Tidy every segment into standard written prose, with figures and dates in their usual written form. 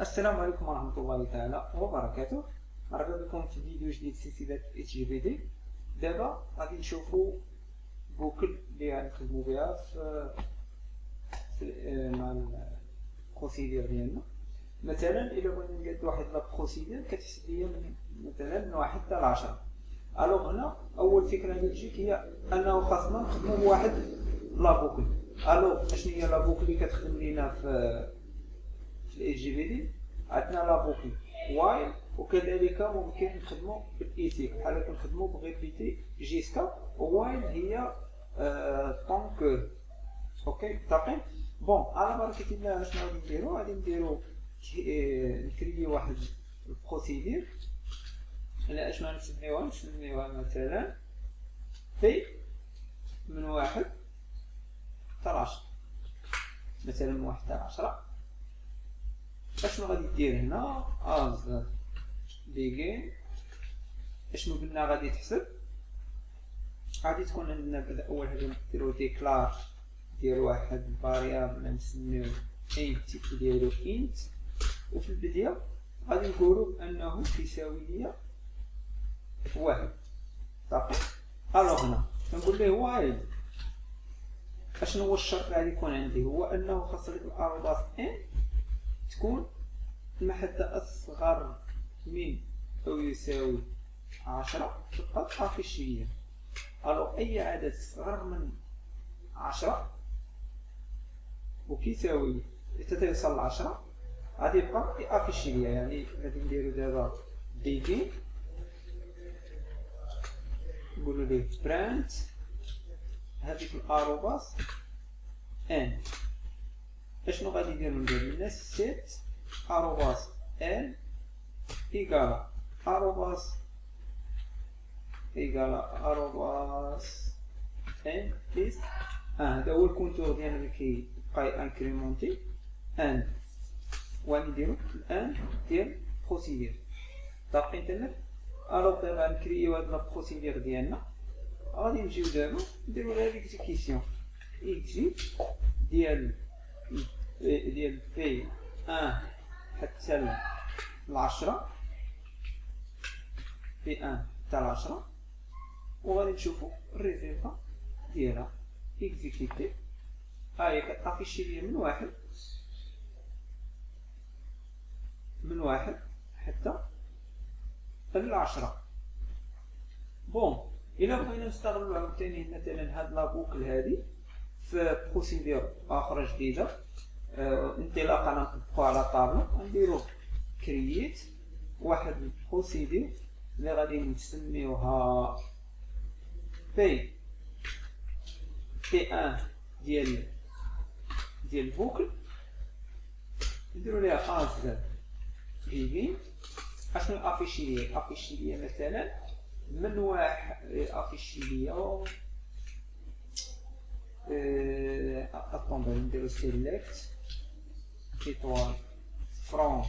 السلام عليكم ورحمة الله تعالى وبركاته. مرحبا بكم في فيديو جديد سلسلة HGVD. دابا غادي نشوفو بوكل اللي غادي نخدمو بها مع البروسيدير ديالنا. مثلا إلا بغينا نقاد واحد لا بروسيدير كتحسب ليا مثلا من 1 حتى ل 10. الوغ هنا أول فكرة اللي تجيك هي أنه خاصنا نخدمو بواحد لا بوكل. الوغ أشنو هي لا بوكل اللي كتخدم لينا في الHGVD؟ عندنا لا بوكل وايل، وكذلك ممكن نخدمو بالايتيك بحال كنخدمو بغيبيتي جيسكا، وايل هي طونك. اوكي متفقين؟ بون على بركة الله شنو غادي نديرو؟ غادي نديرو نكريي واحد البروسيدير. على اشنو غنسميوها؟ نسميوها مثلا في من 1 حتى 10. مثلا من 1 حتى 10. اشنو غادي دير هنا؟ از بيجين. اشنو قلنا غادي تحسب؟ غادي تكون عندنا اول حاجه نديرو ديكلار ديال واحد الفاريابل نسميو انت ديالو انت، وفي البدايه غادي نقولو انه كيساوي ليا 1. صافي. الوغ هنا كنقول ليه وايل. اشنو هو الشرط اللي غادي يكون عندي؟ هو انه خاص ديك الارباس ان تكون المحدة أصغر من أو يساوي 10 تبقى أفيشية. ألو أي عدد صغر من 10 وكيساوي حتى يوصل ل10 غادي يبقى أفيشية. يعني غادي نديرو دابا بيجين، نقولو ليه برانت هاديك الأروباس ان. اشنو غادي ندير لنا؟ سيت أروباس ان إيكالا أروباس ان بليس هذا هو الكونتور ديالنا اللي كيبقى انكريمونتي ان. وغادي نديرو الان ديال بروسيدير. متفقين تما؟ الوغ دابا نكرييو هاد البروسيدير ديالنا. غادي نجيو دابا نديرو لها ليكزيكسيون اكزيت ديال في 1 حتى ل10، في 1 حتى ل10، وغادي نشوفو الريزلتا ديالها اكزيكيتي. هي كتافيشي ليا من 1 حتى ل10. بون الا بغينا نستغلو عاوتاني مثلا هاد لابوكل هادي في بروسيدير اخرى جديده، انطلاقا نطبقو على طابلة، نديرو كرييت واحد البروسيدير اللي غادي نسميوها بي 1 ديال البوكل. نديرو ليها از بيجين. اشنو افيشي ليا؟ افيشي ليا مثلا من 1 افيشي ليا attendez, نديرو select étoile from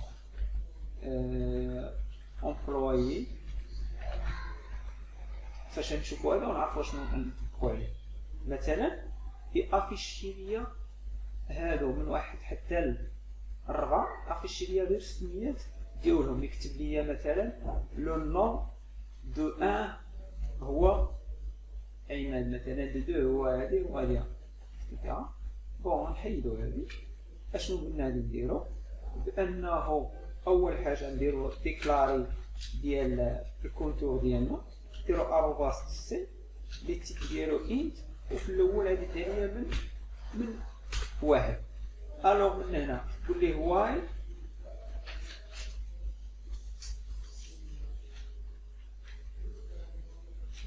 employé فاش نشوفو هذا ونعرفو شنو نطبقو عليه. مثلا يافيشي ليا هادو من 1 حتى ل4، افيشي ليا غير السميات ديالهم. يكتب ليا مثلا لو نون دو 1 هو عماد، مثلا دو 2 هو هادي وغادي اكسيتيرا. بون نحيدو هادي. اشنو قلنا غادي نديرو؟ بانه اول حاجه نديرو ديكلاري ديال الكونتور ديالنا، نديرو اروباس سي لي تيب ديالو انت، وفي الاول غادي دير ليا من 1. الوغ من هنا نقول ليه وايل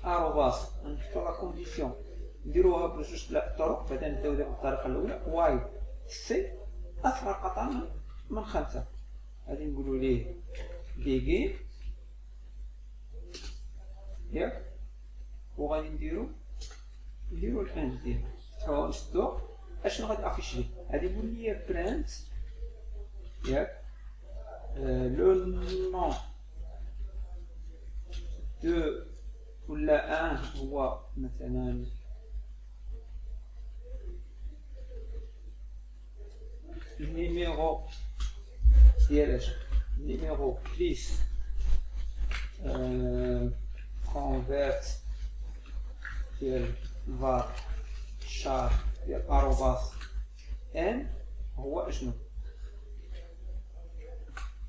اروباس، نحطو لا كونديسيون نديروها بجوج طرق. بعدا نبداو دابا بالطريقه الاولى وايل سي اصغر قطعا من 5. غادي نقولو ليه بيجين ياك، وغادي نديرو الان ديالو هو نشدو. اشنو غادي افيشي لي؟ غادي يقول لي برانت ياك لو نون دو ولا 1 هو مثلا numéro ديال numéro plus convert ديال var char ديال arrobas n هو اشنو؟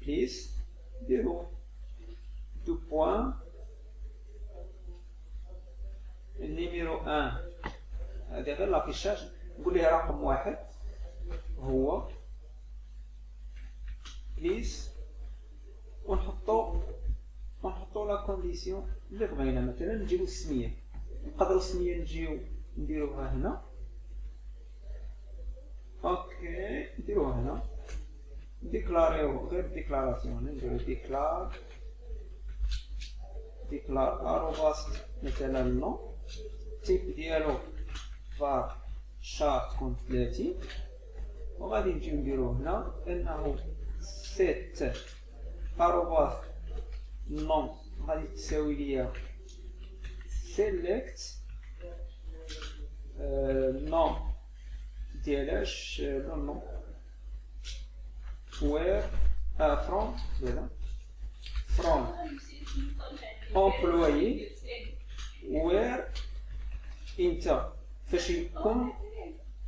بليس ديرو دو بوان النيميرو 1 هذا غير لافيشاج، نقول ليه رقم 1 هو بليس ونحطو لا كونديسيون اللي بغينا. مثلا نجيبو السميه، نقدروا السميه نجيو نديروها هنا، اوكي نديروها هنا، ديكلاريو غير ديكلاراسيون، نديرو ديكلار اروباس مثلا نو تيب ديالو var char تكون 30، وغادي نجيو نديرو هنا انه set اروباس نو غادي تساوي ليا select نو ديالاش نو where from from employé where انت فاش يكون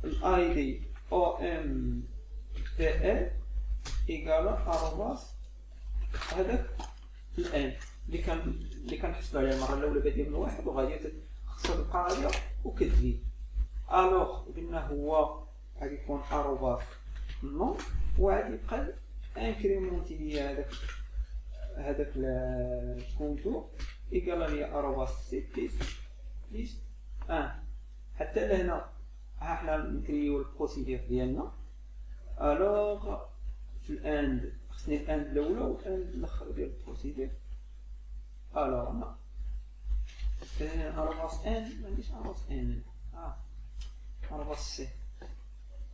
الاي دي او ام بي ال ايكالا اروباس هذاك الان اللي كنحسبوا عليه المره الاولى باديه من واحد وغادي خصها تبقى غاديه وكتزيد. الوغ قلنا هو غادي يكون اروباس نو وغادي يبقى انكريمونتي ليا هذاك الكونتور ايكالا ليا اروباس سي بليس 1 حتى لهنا. ها حنا نكريو البروسيدير ديالنا. الوغ في الاند خصني الاند الاولى والاند الاخر ديال البروسيدير. الوغ هنا اروباس ان ماعنديش اروباس ان اروباس سي.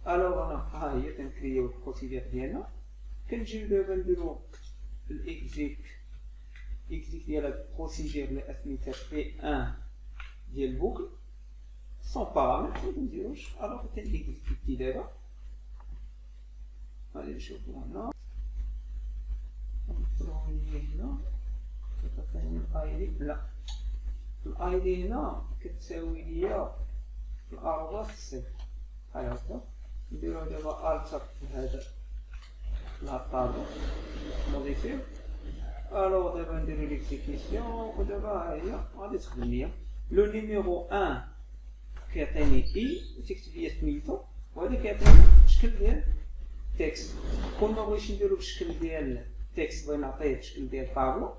الوغ هنا ها هي كنكريو البروسيدير ديالنا. كنجيو دابا نديرو الاكزيك ديال هاد البروسيدير اللي اسميتها بي 1 ديال البوكل سون بارامتر منديروش. الوغ تنكزيكتي دابا غادي نشوفو هنا نوصلو هنا كتعطيني الاي دي. لا الاي دي هنا كتساوي ليا الاروباس سي. بحال هكا نديرو دابا التر لهذا الطابلو موديفيو. الوغ دابا نديرو ليكزيكسيون ودابا ها هي غادي تخدم ليا. لو نيميرو 1 كيعطيني اي وتكتب ليا سميتو، وهذا كيعطيني شكل ديال تكست. كون ما بغيتش نديرو بشكل ديال تكست بغيت نعطيه بشكل ديال طابلو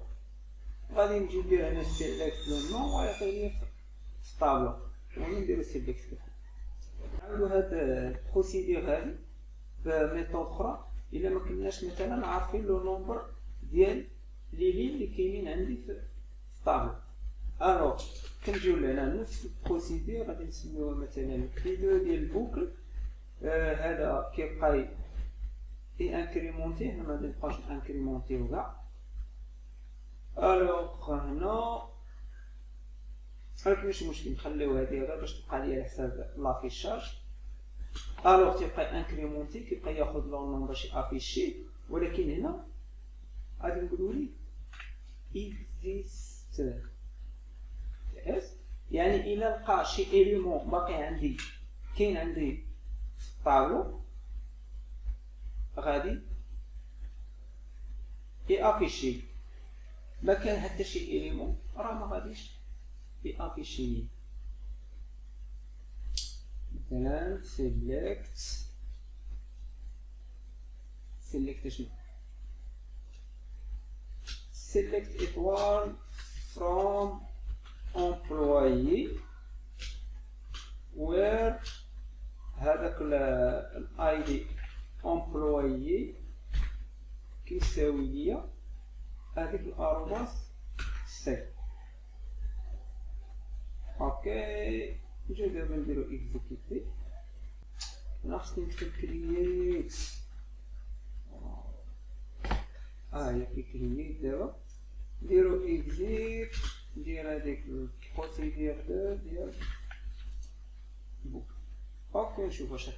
غادي نجي ندير هنا سيليكت لو نون ويعطيني في الطابلو ونديرو سيليكت. نعاودو هاد البروسيدير هادي بميثود اخرى الا ما كناش مثلا عارفين لو نومبر ديال لي لين اللي كاينين عندي في الطابلو. الوغ كنجيو لهنا نفس البروسيدير غادي نسميوها مثلا بي 2 ديال البوكل. هذا كيبقى انكريمونتي، هنا ما نبقاوش انكريمونتيو كاع. الوغ هنا ولكن ماشي مشكل نخليو هادي غير باش تبقى ليا على حساب لافيشاج. الوغ تيبقى انكريمونتي كيبقى ياخذ لو نون باش افيشي، ولكن هنا غادي نقولوا لي اكزيست يعني الا لقى شي اليمون باقي عندي كاين عندي في الطابلو غادي يافيشي. ما كان حتى شي اليمون راه ما غاديش يافيشي. مثلا سيليكت شنو سيليكت ايطوال فروم employé where هذاك الاي دي employé كيساوي ليا هذيك الاروباس سي. اوكي نجيو دابا نديرو اكزيكيتي. انا خصني نكتب كرييت هي كيكرييت. دابا نديرو اكزيك ندير هذيك البروسيدير ديال البوك. اوكي نشوف واش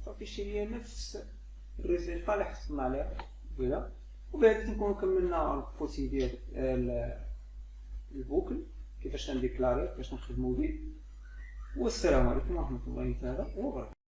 غافيشي ليا نفس الريزلطا اللي حصلنا عليها فوالا. وبهذا نكون كملنا البروسيدير البوكل كيفاش نديكلاري كيفاش نخدمو به. والسلام عليكم ورحمة الله تعالى وبركاته.